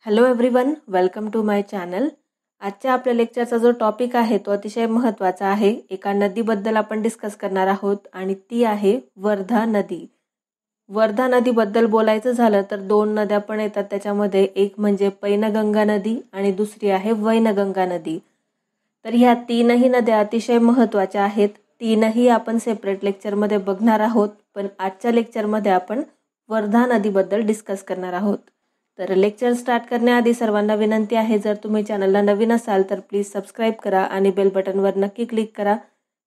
Hello everyone, welcome to my channel. आजच्या आपल्या लेक्चरचा जो टॉपिक आहे तो अतिशय महत्त्वाचा आहे. एका नदीबद्दल आपण डिस्कस करणार आहोत आणि ती आहे वर्धा नदी. वर्धा नदीबद्दल बोलायचं झालं तर दोन नद्या पण येतात त्याच्यामध्ये. एक म्हणजे पैनगंगा नदी आणि दुसरी आहे वैनगंगा नदी. तर ह्या तीनही नद्या अतिशय महत्त्वाच्या आहेत. तीनही आपण सेपरेट लेक्चरमध्ये बघणार आहोत, पण आजच्या लेक्चरमध्ये आपण वर्धा नदीबद्दल डिस्कस करणार आहोत. तर लेक्चर स्टार्ट करण्याआधी सर्वांना विनंती आहे, जर तुम्ही चॅनलला नवीन असाल तर प्लीज सबस्क्राईब करा आणि बेल बटनवर नक्की क्लिक करा,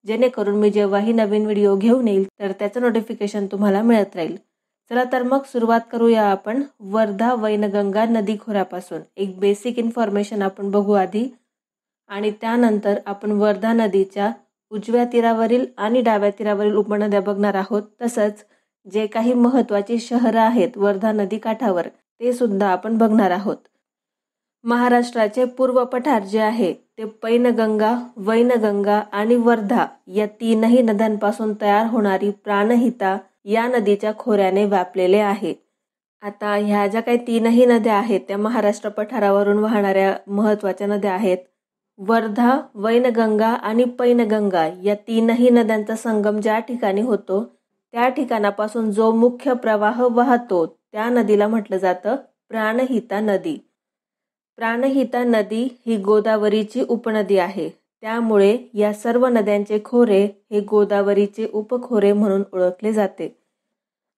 जेणेकरून मी जेव्हाही नवीन व्हिडिओ घेऊन येईल तर त्याचं नोटिफिकेशन तुम्हाला मिळत राहील. चला तर मग सुरुवात करूया आपण वर्धा वैनगंगा नदी खोऱ्यापासून. एक बेसिक इन्फॉर्मेशन आपण बघू आधी आणि त्यानंतर आपण वर्धा नदीच्या उजव्या तीरावरील आणि डाव्या तीरावरील उपनद्या बघणार आहोत. तसंच जे काही महत्त्वाची शहरं आहेत वर्धा नदी काठावर ते सुद्धा आपण बघणार आहोत. महाराष्ट्राचे पूर्व पठार जे आहे ते पैनगंगा, वैनगंगा आणि वर्धा या तीनही नद्यांपासून तयार होणारी प्राणहिता या नदीच्या खोऱ्याने व्यापलेले आहे. आता ह्या ज्या काही तीनही नद्या आहेत त्या महाराष्ट्र पठारावरून वाहणाऱ्या महत्त्वाच्या नद्या आहेत. वर्धा, वैनगंगा आणि पैनगंगा या तीनही नद्यांचा संगम ज्या ठिकाणी होतो त्या ठिकाणापासून जो मुख्य प्रवाह वाहतो त्या नदीला म्हटलं जातं प्राणहिता नदी. प्राणहिता नदी ही गोदावरीची उपनदी आहे. त्यामुळे या सर्व नद्यांचे खोरे हे गोदावरीचे उपखोरे म्हणून ओळखले जाते.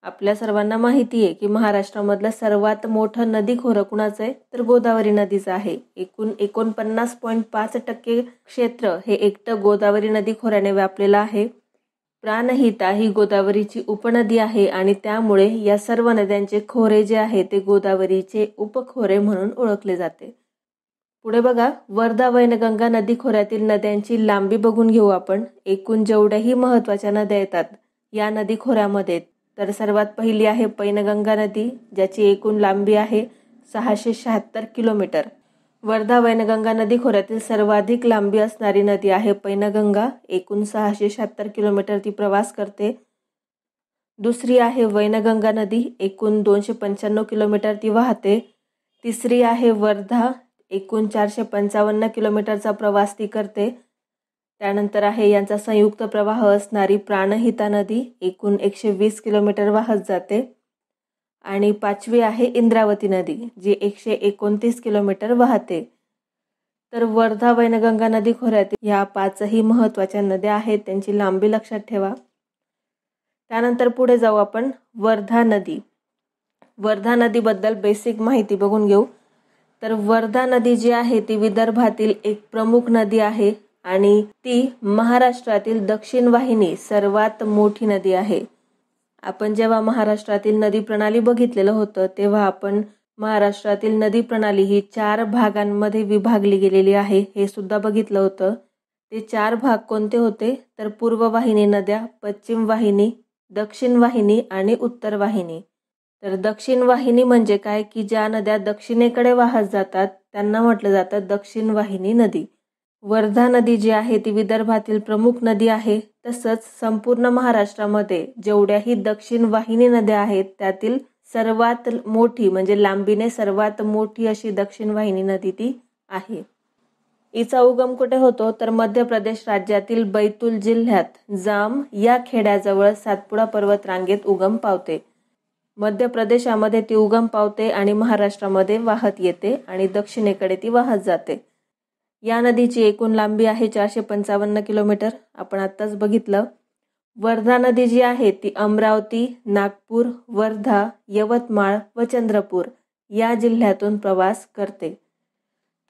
आपल्या सर्वांना माहिती आहे की महाराष्ट्रामधलं सर्वात मोठं नदी खोरं कुणाचं आहे तर गोदावरी नदीचं आहे. एकूण 49.5% क्षेत्र हे एकटं गोदावरी नदी खोऱ्याने व्यापलेलं आहे. प्राणहिता ही गोदावरीची उपनदी आहे आणि त्यामुळे या सर्व नद्यांचे खोरे जे आहे ते गोदावरीचे उपखोरे म्हणून ओळखले जाते. पुढे बघा, वर्धा वैनगंगा नदी खोऱ्यातील नद्यांची लांबी बघून घेऊ आपण. एकूण जेवढ्याही महत्त्वाच्या नद्या येतात या नदी खोऱ्यामध्ये, तर सर्वात पहिली आहे पैनगंगा नदी, ज्याची एकूण लांबी आहे 676 किलोमीटर. वर्धा वैनगंगा नदी खोऱ्यातील सर्वाधिक लांबी असणारी नदी आहे पैनगंगा. एकूण 676 किलोमीटर ती प्रवास करते. दुसरी आहे वैनगंगा नदी, एकूण 295 किलोमीटर ती वाहते. तिसरी आहे वर्धा, एकूण 455 किलोमीटरचा प्रवास ती करते. त्यानंतर आहे यांचा संयुक्त प्रवाह असणारी प्राणहिता नदी, एकूण 120 किलोमीटर वाहत जाते. आणि पाचवी आहे इंद्रावती नदी, जी 129 किलोमीटर वाहते. तर वर्धा वैनगंगा नदी खोऱ्यातील ह्या पाचही महत्त्वाच्या नद्या आहेत, त्यांची लांबी लक्षात ठेवा. त्यानंतर पुढे जाऊ आपण वर्धा नदी. वर्धा नदीबद्दल बेसिक माहिती बघून घेऊ. तर वर्धा नदी जी आहे ती विदर्भातील एक प्रमुख नदी आहे आणि ती महाराष्ट्रातील दक्षिण वाहिनी सर्वात मोठी नदी आहे. आपण जेव्हा महाराष्ट्रातील नदी प्रणाली बघितलेलं होतं तेव्हा आपण महाराष्ट्रातील नदी प्रणाली ही 4 भागांमध्ये विभागली गेलेली आहे हे सुद्धा बघितलं होतं. ते 4 भाग कोणते होते तर पूर्व वाहिनी नद्या, पश्चिम वाहिनी, दक्षिण वाहिनी आणि उत्तर वाहिनी. तर दक्षिण वाहिनी म्हणजे काय की ज्या नद्या दक्षिणेकडे वाहत जातात त्यांना म्हटलं जातं दक्षिण वाहिनी नदी. वर्धा नदी जी आहे ती विदर्भातील प्रमुख नदी आहे. तसंच संपूर्ण महाराष्ट्रामध्ये जेवढ्याही दक्षिण वाहिनी नद्या आहेत त्यातील सर्वात मोठी म्हणजे लांबीने सर्वात मोठी अशी दक्षिण वाहिनी नदी ती आहे. हिचा उगम कुठे होतो तर मध्य प्रदेश राज्यातील बैतूल जिल्ह्यात जाम या खेड्याजवळ सातपुडा पर्वत रांगेत उगम पावते. मध्य प्रदेशामध्ये ती उगम पावते आणि महाराष्ट्रामध्ये वाहत येते आणि दक्षिणेकडे ती वाहत जाते. या नदीची एकूण लांबी आहे 455 किलोमीटर, आपण आत्ताच बघितलं. वर्धा नदी जी आहे ती अमरावती, नागपूर, वर्धा, यवतमाळ व चंद्रपूर या जिल्ह्यातून प्रवास करते.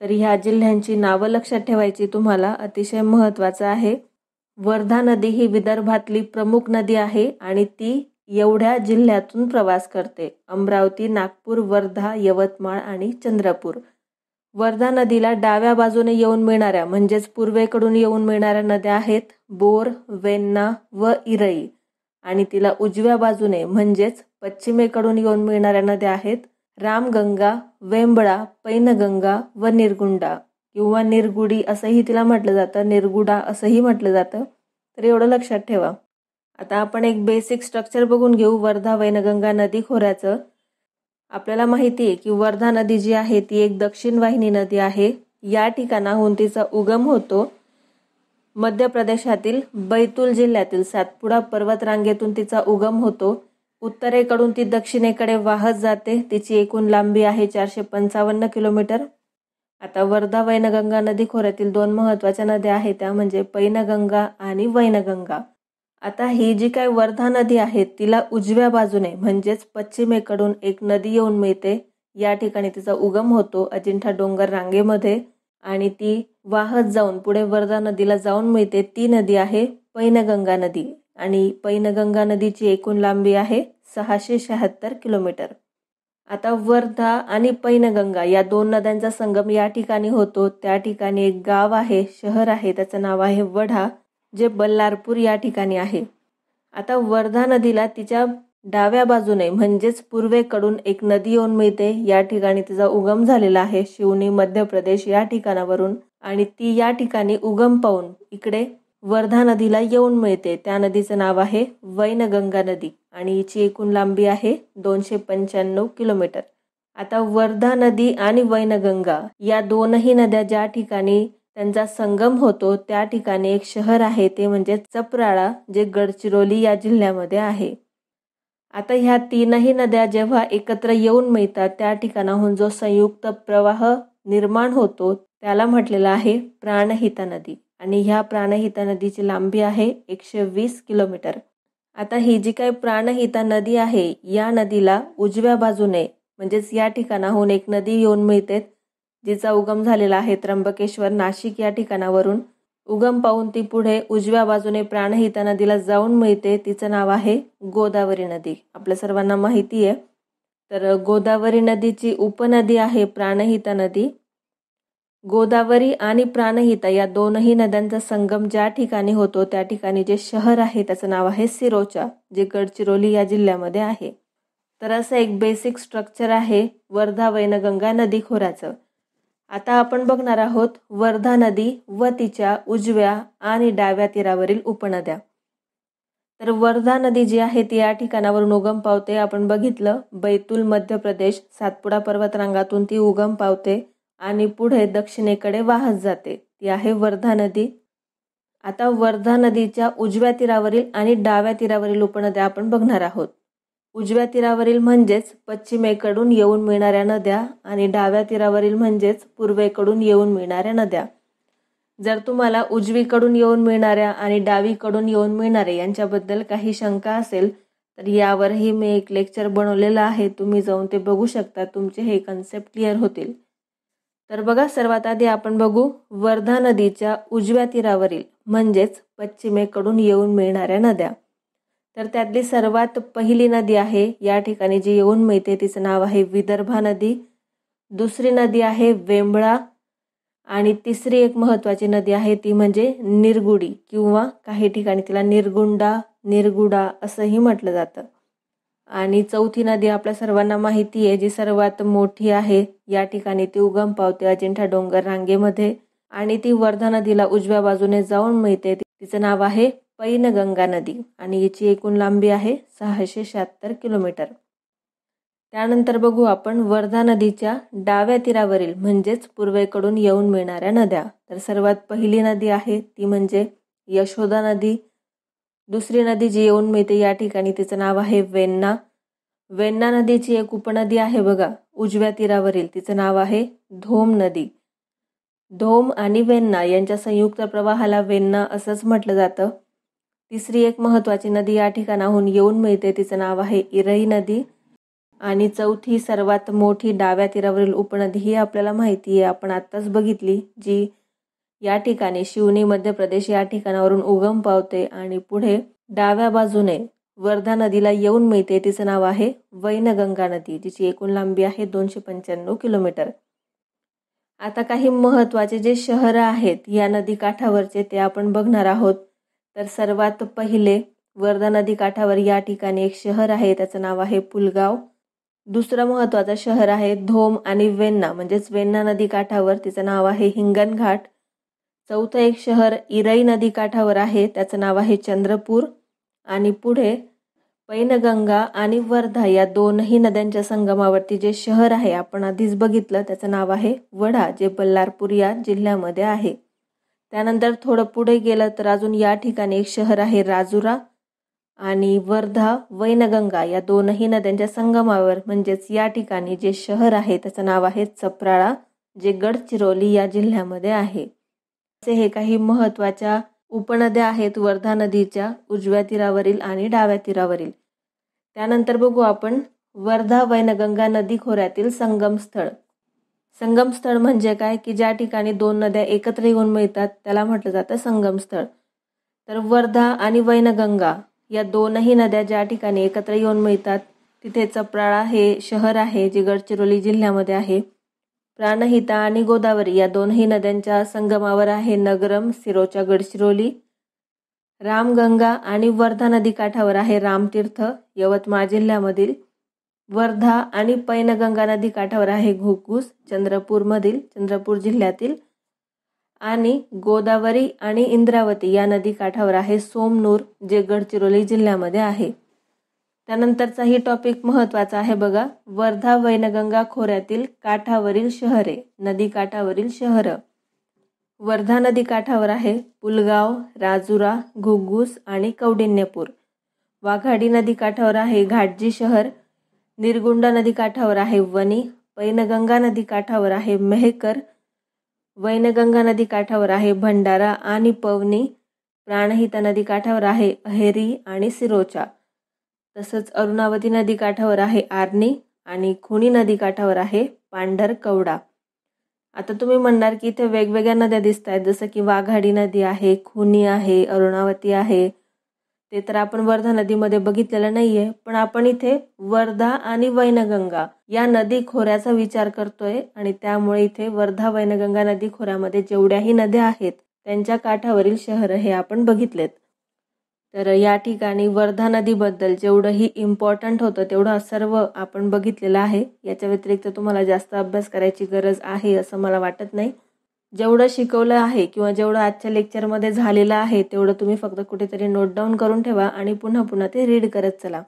तर ह्या जिल्ह्यांची नावं लक्षात ठेवायची तुम्हाला, अतिशय महत्त्वाचं आहे. वर्धा नदी ही विदर्भातली प्रमुख नदी आहे आणि ती एवढ्या जिल्ह्यातून प्रवास करते: अमरावती, नागपूर, वर्धा, यवतमाळ आणि चंद्रपूर. वर्धा नदीला डाव्या बाजूने येऊन मिळणाऱ्या म्हणजेच पूर्वेकडून येऊन मिळणाऱ्या नद्या आहेत बोर, वेण्णा व इरई आणि तिला उजव्या बाजूने म्हणजेच पश्चिमेकडून येऊन मिळणाऱ्या नद्या आहेत रामगंगा, वेंबळा, पैनगंगा व निरगुंडा किंवा निरगुडी असंही तिला म्हटलं जातं, निरगुडा असंही म्हटलं जातं. तर एवढं लक्षात ठेवा. आता आपण एक बेसिक स्ट्रक्चर बघून घेऊ वर्धा वैनगंगा नदी खोऱ्याचं. आपल्याला माहिती आहे की वर्धा नदी जी आहे ती एक दक्षिण वाहिनी नदी आहे. या ठिकाणाहून तिचा उगम होतो मध्य प्रदेशातील बैतूल जिल्ह्यातील सातपुडा पर्वतरांगेतून तिचा उगम होतो. उत्तरेकडून ती दक्षिणेकडे वाहत जाते. तिची एकूण लांबी आहे 455 किलोमीटर. आता वर्धा वैनगंगा नदी खोऱ्यातील 2 महत्त्वाच्या नद्या आहेत त्या म्हणजे पैनगंगा आणि वैनगंगा. आता ही जी काय वर्धा नदी आहे तिला उजव्या बाजूने म्हणजेच पश्चिमेकडून एक नदी येऊन मिळते. या ठिकाणी तिचा उगम होतो अजिंठा डोंगर रांगेमध्ये आणि ती वाहत जाऊन पुढे वर्धा नदीला जाऊन मिळते. ती नदी आहे पैनगंगा नदी आणि पैनगंगा नदीची एकूण लांबी आहे 676 किलोमीटर. आता वर्धा आणि पैनगंगा या 2 नद्यांचा संगम या ठिकाणी होतो. त्या ठिकाणी एक गाव आहे, शहर आहे, त्याचं नाव आहे वढा, जे बल्लारपूर या ठिकाणी आहे. आता वर्धा नदीला तिच्या डाव्या बाजूने म्हणजेच पूर्वेकडून एक नदी येऊन मिळते. या ठिकाणी तिचा उगम झालेला आहे शिवनी मध्य प्रदेश या ठिकाणावरून आणि ती या ठिकाणी उगम पावून इकडे वर्धा नदीला येऊन मिळते. त्या नदीचं नाव आहे वैनगंगा नदी आणि हिची एकूण लांबी आहे 295 किलोमीटर. आता वर्धा नदी आणि वैनगंगा या दोनही नद्या ज्या ठिकाणी त्यांचा संगम होतो त्या ठिकाणी एक शहर आहे ते म्हणजे चपराळा, जे गडचिरोली या जिल्ह्यामध्ये आहे. आता ह्या 3ही नद्या जेव्हा एकत्र येऊन मिळतात त्या ठिकाणाहून जो संयुक्त प्रवाह निर्माण होतो त्याला म्हटलेलं आहे प्राणहिता नदी आणि ह्या प्राणहिता नदीची लांबी आहे 120 किलोमीटर. आता ही जी काही प्राणहिता नदी आहे या नदीला उजव्या बाजूने म्हणजेच या ठिकाणाहून एक नदी येऊन मिळते जिचा उगम झालेला आहे त्र्यंबकेश्वर नाशिक या ठिकाणावरून. उगम पावून ती पुढे उजव्या बाजूने प्राणहिता नदीला जाऊन मिळते. तिचं नाव आहे गोदावरी नदी. आपल्या सर्वांना माहिती आहे. तर गोदावरी नदीची उपनदी आहे प्राणहिता नदी. गोदावरी आणि प्राणहिता या दोनही नद्यांचा संगम ज्या ठिकाणी होतो त्या ठिकाणी जे शहर आहे त्याचं नाव आहे सिरोचा, जे गडचिरोली या जिल्ह्यामध्ये आहे. तर असं एक बेसिक स्ट्रक्चर आहे वर्धा वैनगंगा नदी खोऱ्याचं. आता आपण बघणार आहोत वर्धा नदी व तिच्या उजव्या आणि डाव्या तीरावरील उपनद्या. तर वर्धा नदी जी आहे ती या ठिकाणावरून उगम पावते. आपण बघितलं बैतूल मध्य प्रदेश सातपुडा पर्वतरांगातून ती उगम पावते आणि पुढे दक्षिणेकडे वाहत जाते. ती आहे वर्धा नदी. आता वर्धा नदीच्या उजव्या तीरावरील आणि डाव्या तीरावरील उपनद्या आपण बघणार आहोत. उजव्या तीरावरील म्हणजेच पश्चिमेकडून येऊन मिळणाऱ्या नद्या आणि डाव्या तीरावरील म्हणजेच पूर्वेकडून येऊन मिळणाऱ्या नद्या. जर तुम्हाला उजवीकडून येऊन मिळणाऱ्या आणि डावीकडून येऊन मिळणाऱ्या यांच्याबद्दल काही शंका असेल तर यावरही मी एक लेक्चर बनवलेलं आहे, तुम्ही जाऊन ते बघू शकता. तुमचे हे कन्सेप्ट क्लिअर होतील. तर बघा, सर्वात आधी आपण बघू वर्धा नदीच्या उजव्या तीरावरील म्हणजेच पश्चिमेकडून येऊन मिळणाऱ्या नद्या. तर त्यातली सर्वात पहिली नदी आहे या ठिकाणी जी येऊन मिळते तिचं नाव आहे विदर्भा नदी. दुसरी नदी आहे वेंबळा आणि तिसरी एक महत्त्वाची नदी आहे ती म्हणजे निरगुडी किंवा काही ठिकाणी तिला निरगुडा असंही म्हटलं जातं. आणि चौथी नदी आपल्या सर्वांना माहिती आहे जी सर्वात मोठी आहे. या ठिकाणी ती उगम पावते अजिंठा डोंगर रांगेमध्ये आणि ती वर्धा नदीला उजव्या बाजूने जाऊन मिळते. तिचं नाव आहे पैनगंगा नदी आणि हिची एकूण लांबी आहे 676 किलोमीटर. त्यानंतर बघू आपण वर्धा नदीच्या डाव्या तीरावरील म्हणजेच पूर्वेकडून येऊन मिळणाऱ्या नद्या. तर सर्वात पहिली नदी आहे ती म्हणजे यशोदा नदी. दुसरी नदी जी येऊन मिळते या ठिकाणी तिचं नाव आहे वेण्णा. वेण्णा नदीची एक उपनदी आहे बघा उजव्या तीरावरील, तिचं नाव आहे धोम नदी. धोम आणि वेण्णा यांच्या संयुक्त प्रवाहाला वेण्णा असंच म्हटलं जातं. तिसरी एक महत्त्वाची नदी या ठिकाणाहून येऊन मिळते तिचं नाव आहे इरई नदी. आणि चौथी सर्वात मोठी डाव्या तीरावरील उपनदी ही आपल्याला माहिती आहे, आपण आत्ताच बघितली, जी या ठिकाणी शिवनी मध्य प्रदेश या ठिकाणावरून उगम पावते आणि पुढे डाव्या बाजूने वर्धा नदीला येऊन मिळते. तिचं नाव आहे वैनगंगा नदी, जिची एकूण लांबी आहे 295 किलोमीटर. आता काही महत्त्वाचे जे शहरं आहेत या नदी काठावरचे ते आपण बघणार आहोत. तर सर्वात पहिले वर्धा नदी काठावर या ठिकाणी एक शहर आहे, त्याचं नाव आहे पुलगाव. दुसरं महत्त्वाचं शहर आहे धोम आणि वेण्णा म्हणजेच वेण्णा नदी काठावर, तिचं नाव आहे हिंगणघाट. चौथं एक शहर इरई नदी काठावर आहे, त्याचं नाव आहे चंद्रपूर. आणि पुढे पैनगंगा आणि वर्धा या दोनही नद्यांच्या संगमावरती जे शहर आहे आपण आधीच बघितलं, त्याचं नाव आहे वढा, जे बल्लारपूर या जिल्ह्यामध्ये आहे. त्यानंतर थोडं पुढे गेलं तर अजून या ठिकाणी एक शहर आहे राजुरा. आणि वर्धा वैनगंगा या दोनही नद्यांच्या संगमावर म्हणजेच या ठिकाणी जे शहर आहे त्याचं नाव आहे चप्राळा, जे गडचिरोली या जिल्ह्यामध्ये आहे. असे हे काही महत्त्वाच्या उपनद्या आहेत वर्धा नदीच्या उजव्या तीरावरील आणि डाव्या तीरावरील. त्यानंतर बघू आपण वर्धा वैनगंगा नदी खोऱ्यातील संगमस्थळ. संगमस्थळ म्हणजे काय की ज्या ठिकाणी दोन नद्या एकत्र येऊन मिळतात त्याला म्हटलं जातं संगमस्थळ. तर वर्धा आणि वैनगंगा या दोनही नद्या ज्या ठिकाणी एकत्र येऊन मिळतात तिथे चप्राळा हे शहर आहे, जे गडचिरोली जिल्ह्यामध्ये आहे. प्राणहिता आणि गोदावरी या दोनही नद्यांच्या संगमावर आहे नगरम, सिरोचा, गडचिरोली. रामगंगा आणि वर्धा नदी काठावर आहे रामतीर्थ, यवतमाळ जिल्ह्यामधील. वर्धा आणि पैनगंगा नदी काठावर आहे घुग्गुस, चंद्रपूर जिल्ह्यातील. आणि गोदावरी आणि इंद्रावती या नदी काठावर आहे सोमनूर, जे गडचिरोली जिल्ह्यामध्ये आहे. त्यानंतरचाही टॉपिक महत्त्वाचा आहे बघा, वर्धा वैनगंगा खोऱ्यातील काठावरील शहरे, नदी काठावरील शहरं. वर्धा नदी काठावर आहे पुलगाव, राजुरा, घुग्गुस आणि कौंडिण्यपूर. वाघाडी नदी काठावर आहे घाटजी शहर. निरगुंडा नदी काठावर आहे वणी. पैनगंगा नदी काठावर आहे मेहकर. वैनगंगा नदी काठावर आहे भंडारा आणि पवनी. प्राणहिता नदी काठावर आहे अहेरी आणि सिरोचा. तसंच अरुणावती नदी काठावर आहे आर्नी आणि खुनी नदी काठावर आहे पांढरकवडा. आता तुम्ही म्हणणार की इथे वेगवेगळ्या नद्या दिसत आहेत, जसं की वाघाडी नदी आहे, खुनी आहे, अरुणावती आहे. ते तर आपण वर्धा नदीमध्ये बघितलेलं नाहीये, पण आपण इथे वर्धा आणि वैनगंगा या नदी खोऱ्याचा विचार करतोय आणि त्यामुळे इथे वर्धा वैनगंगा नदी खोऱ्यामध्ये जेवढ्याही नद्या आहेत त्यांच्या काठावरील शहर हे आपण बघितलेत. तर या ठिकाणी वर्धा नदीबद्दल जेवढंही इम्पॉर्टंट होतं तेवढं सर्व आपण बघितलेलं आहे. याच्या व्यतिरिक्त तुम्हाला जास्त अभ्यास करायची गरज आहे असं मला वाटत नाही. जेवढं शिकवलं आहे किंवा जेवढं आजच्या लेक्चरमध्ये झालेलं आहे तेवढं तुम्ही फक्त कुठेतरी नोट डाऊन करून ठेवा आणि पुन्हा पुन्हा ते रीड करत चला.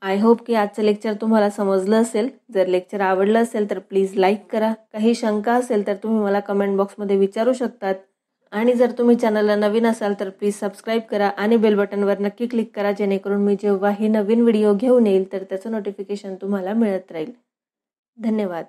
आय होप की आजचं लेक्चर तुम्हाला समजलं असेल. जर लेक्चर आवडलं असेल तर प्लीज लाईक करा. काही शंका असेल तर तुम्ही मला कमेंट बॉक्समध्ये विचारू शकतात. आणि जर तुम्ही चॅनलला नवीन असाल तर प्लीज सबस्क्राईब करा आणि बेल बटनवर नक्की क्लिक करा, जेणेकरून मी जेव्हाही नवीन व्हिडिओ घेऊन येईल तर त्याचं नोटिफिकेशन तुम्हाला मिळत राहील. धन्यवाद.